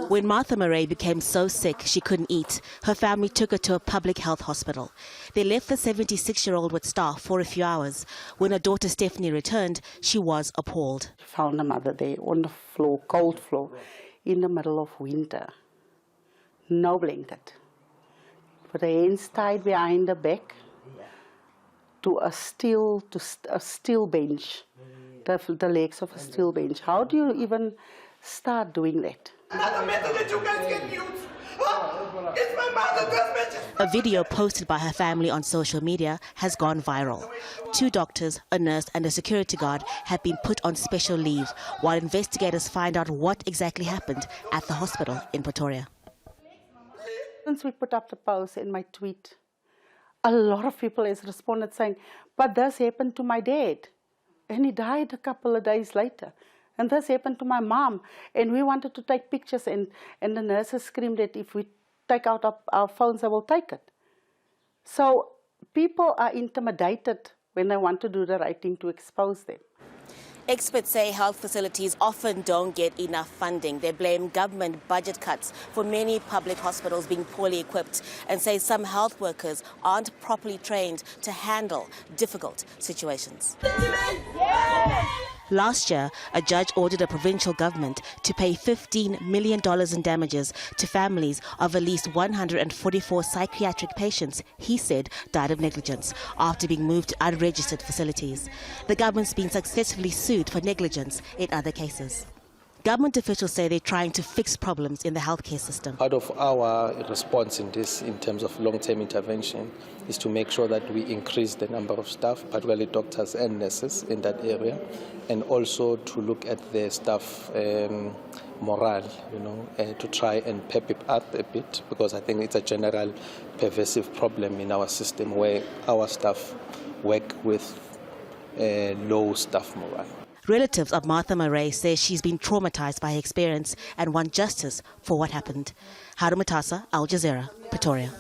When Martha Murray became so sick she couldn't eat, her family took her to a public health hospital. They left the 76-year-old with staff for a few hours. When her daughter Stephanie returned, she was appalled. Found a mother there on the floor, cold floor, in the middle of winter. No blanket. With her hands tied behind her back to a steel bench, the legs of a steel bench. How do you even start doing that? Another method that you guys can use. It's my mother does mention. A video posted by her family on social media has gone viral. 2 doctors, a nurse and a security guard have been put on special leave while investigators find out what exactly happened at the hospital in Pretoria. Since we put up the post in my tweet, a lot of people has responded saying, but this happened to my dad and he died a couple of days later. And this happened to my mom, and we wanted to take pictures, and the nurses screamed that if we take out our phones, they will take it. So people are intimidated when they want to do the right thing to expose them. Experts say health facilities often don't get enough funding. They blame government budget cuts for many public hospitals being poorly equipped and say some health workers aren't properly trained to handle difficult situations. Last year, a judge ordered a provincial government to pay $15 million in damages to families of at least 144 psychiatric patients he said died of negligence after being moved to unregistered facilities. The government's been successfully sued for negligence in other cases. Government officials say they're trying to fix problems in the healthcare system. Part of our response in terms of long-term intervention, is to make sure that we increase the number of staff, particularly doctors and nurses in that area, and also to look at the staff morale, to try and pep it up a bit, because I think it's a general pervasive problem in our system where our staff work with low staff morale. Relatives of Martha Murray say she's been traumatized by her experience and want justice for what happened. Haru, Mutasa, Jazeera, Pretoria.